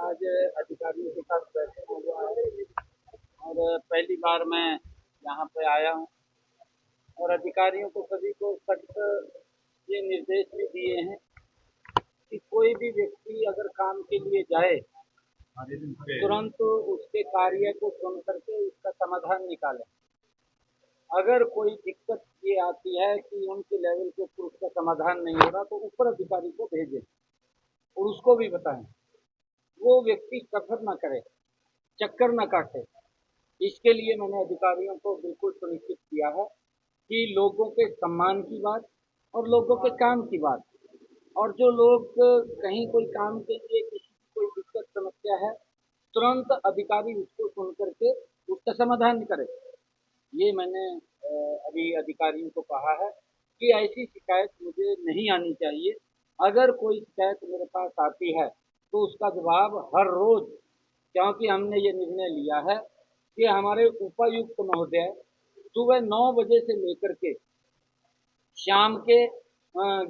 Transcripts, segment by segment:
आज अधिकारियों के साथ बैठा हुआ है और पहली बार मैं यहाँ पे आया हूँ और अधिकारियों को सभी को सख्त ये निर्देश भी दिए हैं कि कोई भी व्यक्ति अगर काम के लिए जाए तुरंत उसके कार्य को सुन करके उसका समाधान निकालें। अगर कोई दिक्कत ये आती है कि उनके लेवल के ऊपर उसका समाधान नहीं हो रहा तो ऊपर अधिकारी को भेजें और उसको भी बताएं। वो व्यक्ति सफर ना करे, चक्कर ना काटे। इसके लिए मैंने अधिकारियों को बिल्कुल सुनिश्चित किया है कि लोगों के सम्मान की बात और लोगों के काम की बात, और जो लोग कहीं कोई काम के लिए किसी की कोई दिक्कत समस्या है तुरंत अधिकारी उसको सुन करके उसका समाधान करे। ये मैंने अभी अधिकारियों को कहा है कि ऐसी शिकायत मुझे नहीं आनी चाहिए। अगर कोई शिकायत मेरे पास आती है तो उसका जवाब हर रोज, क्योंकि हमने ये निर्णय लिया है कि हमारे उपायुक्त महोदय सुबह 9 बजे से लेकर के शाम के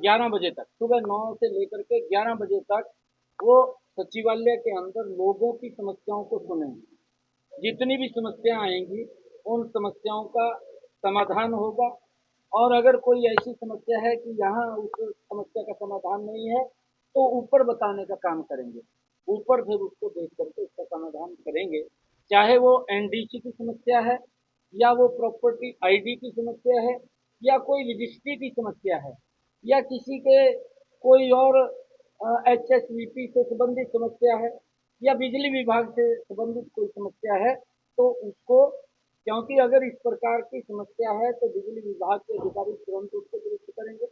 11 बजे तक, सुबह 9 से लेकर के 11 बजे तक वो सचिवालय के अंदर लोगों की समस्याओं को सुनेंगे। जितनी भी समस्या आएंगी उन समस्याओं का समाधान होगा, और अगर कोई ऐसी समस्या है कि यहाँ उस समस्या का समाधान नहीं है तो ऊपर बताने का काम करेंगे। ऊपर फिर उसको देख करके उसका समाधान करेंगे, चाहे वो एनडीसी की समस्या है या वो प्रॉपर्टी आईडी की समस्या है या कोई रजिस्ट्री की समस्या है या किसी के कोई और एचएसवीपी से संबंधित समस्या है या बिजली विभाग से संबंधित कोई समस्या है तो उसको, क्योंकि अगर इस प्रकार की समस्या है तो बिजली विभाग के अधिकारी तुरंत उसको दुरुस्त करेंगे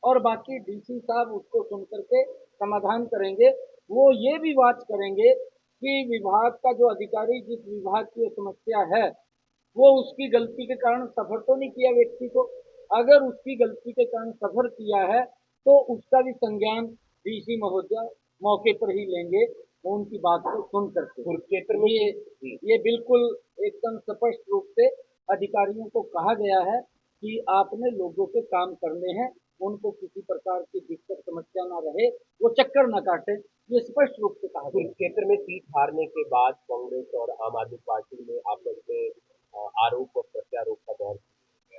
और बाकी डीसी साहब उसको सुन करके समाधान करेंगे। वो ये भी बात करेंगे कि विभाग का जो अधिकारी जिस विभाग की समस्या है वो उसकी गलती के कारण सफर तो नहीं किया व्यक्ति को। अगर उसकी गलती के कारण सफर किया है तो उसका भी संज्ञान डीसी महोदय मौके पर ही लेंगे उनकी बात को सुन करके। कुरुक्षेत्र में ये बिल्कुल एकदम स्पष्ट रूप से अधिकारियों को कहा गया है कि आपने लोगों के काम करने हैं, उनको किसी प्रकार की दिक्कत समस्या ना रहे, वो चक्कर ना काटे। ये स्पष्ट रूप से कहा गया। कुरुक्षेत्र में सीट हारने के बाद कांग्रेस और आम आदमी पार्टी में आपस में आरोप और प्रत्यारोप का दौर है,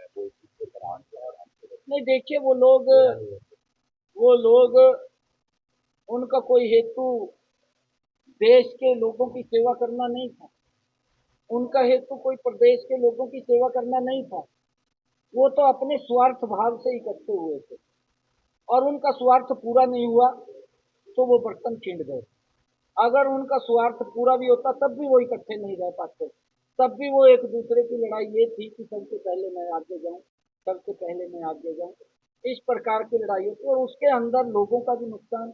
वो एक दूसरे पर आ गया और नहीं, देखिए वो लोग उनका कोई हेतु देश के लोगों की सेवा करना नहीं था, उनका हेतु कोई प्रदेश के लोगों की सेवा करना नहीं था। वो तो अपने स्वार्थ भाव से इकट्ठे हुए थे और उनका स्वार्थ पूरा नहीं हुआ तो वो बर्तन छिंड गए। अगर उनका स्वार्थ पूरा भी होता तब भी वो इकट्ठे नहीं रह पाते, तब भी वो एक दूसरे की लड़ाई ये थी कि सबसे पहले मैं आगे जाऊं, सबसे पहले मैं आगे जाऊं, इस प्रकार की लड़ाई होती है और उसके अंदर लोगों का भी नुकसान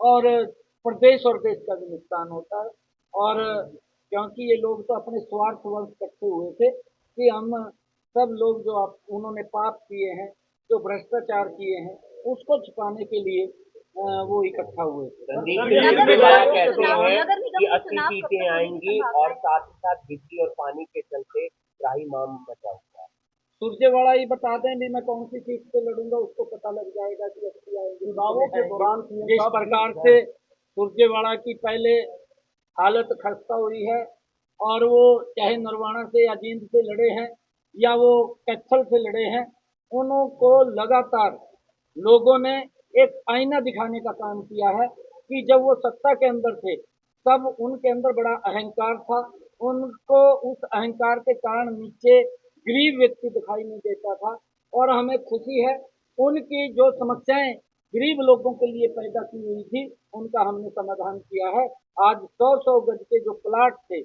और प्रदेश और देश का भी नुकसान होता है। और क्योंकि ये लोग तो अपने स्वार्थवश इकट्ठे हुए थे कि हम सब लोग जो आप उन्होंने पाप किए हैं, जो भ्रष्टाचार किए हैं, उसको छिपाने के लिए वो इकट्ठा हुए थे। रणदीप सुरजेवाला कहते हैं कि 80 सीटें आएंगी और साथ ही साथ बिजली और पानी के चलते त्राहिमाम मचा हुआ है। सुरजेवाला ही बता दें भी मैं कौन सी सीट से लड़ूंगा, उसको पता लग जाएगा कि अच्छी आएगी। चुनावों के दौरान जिस प्रकार से सुरजेवाला की पहले हालत खस्ता हुई है और वो चाहे नरवाना से या जींद से लड़े हैं या वो कैथल से लड़े हैं, उनको लगातार लोगों ने एक आईना दिखाने का काम किया है कि जब वो सत्ता के अंदर थे तब उनके अंदर बड़ा अहंकार था, उनको उस अहंकार के कारण नीचे गरीब व्यक्ति दिखाई नहीं देता था। और हमें खुशी है उनकी जो समस्याएं गरीब लोगों के लिए पैदा की हुई थी उनका हमने समाधान किया है। आज 100-100 गज के जो प्लाट थे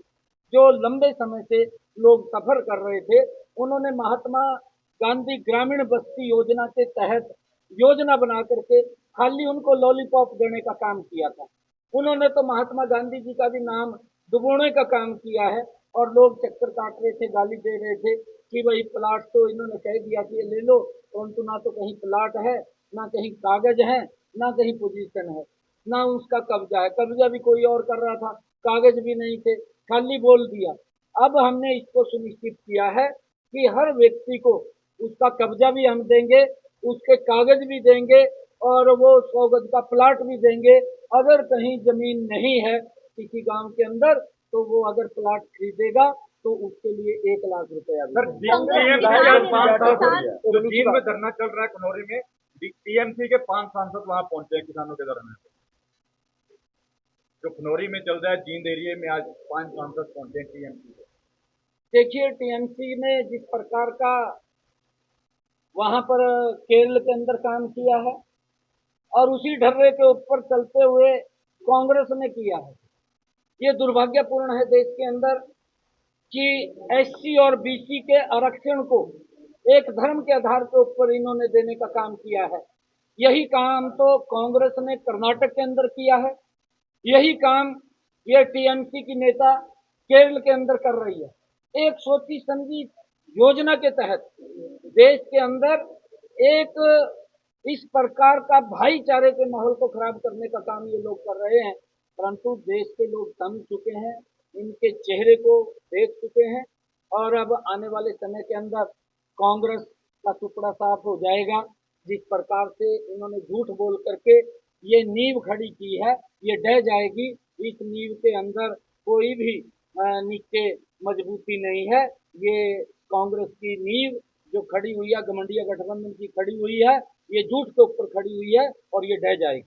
जो लंबे समय से लोग सफर कर रहे थे, उन्होंने महात्मा गांधी ग्रामीण बस्ती योजना के तहत योजना बना करके खाली उनको लॉलीपॉप देने का काम किया था। उन्होंने तो महात्मा गांधी जी का भी नाम डुबोने का काम किया है और लोग चक्कर काट रहे थे, गाली दे रहे थे कि भाई प्लाट तो इन्होंने कह दिया कि ये ले लो, परंतु ना तो कहीं प्लाट है, ना कहीं कागज है, ना कहीं पोजीशन है, ना उसका कब्जा है। कब्जा भी कोई और कर रहा था, कागज भी नहीं थे, खाली बोल दिया। अब हमने इसको सुनिश्चित किया है कि हर व्यक्ति को उसका कब्जा भी हम देंगे, उसके कागज भी देंगे और वो 100 गज का प्लाट भी देंगे। अगर कहीं जमीन नहीं है किसी गांव के अंदर, तो वो अगर प्लाट खरीदेगा तो उसके लिए 1 लाख रुपया सर भी। जो चीन में धरना चल रहा है खनौरी में, टीएमसी के 5 सांसद वहां पहुंचे हैं किसानों के धरने पे। जो खनौरी में चल रहा है जींद एरिया में, आज 5 सांसद पहुंचे हैं टीएमसी के। देखिए, टीएमसी ने जिस प्रकार का वहां पर केरल के अंदर काम किया है और उसी ढर्रे के ऊपर चलते हुए कांग्रेस ने किया है, ये दुर्भाग्यपूर्ण है देश के अंदर कि एससी और बीसी के आरक्षण को एक धर्म के आधार के ऊपर इन्होंने देने का काम किया है। यही काम तो कांग्रेस ने कर्नाटक के अंदर किया है, यही काम ये टीएमसी की नेता केरल के अंदर कर रही है। एक सोची समझी योजना के तहत देश के अंदर एक इस प्रकार का भाईचारे के माहौल को खराब करने का काम ये लोग कर रहे हैं, परंतु देश के लोग समझ चुके हैं, इनके चेहरे को देख चुके हैं और अब आने वाले समय के अंदर कांग्रेस का टुकड़ा साफ हो जाएगा। जिस प्रकार से इन्होंने झूठ बोल करके ये नींव खड़ी की है, ये ढह जाएगी। इस नींव के अंदर कोई भी नीचे मजबूती नहीं है। ये कांग्रेस की नींव जो खड़ी हुई है, गठबंधन की खड़ी हुई है, ये झूठ के ऊपर खड़ी हुई है और ये ढह जाएगी।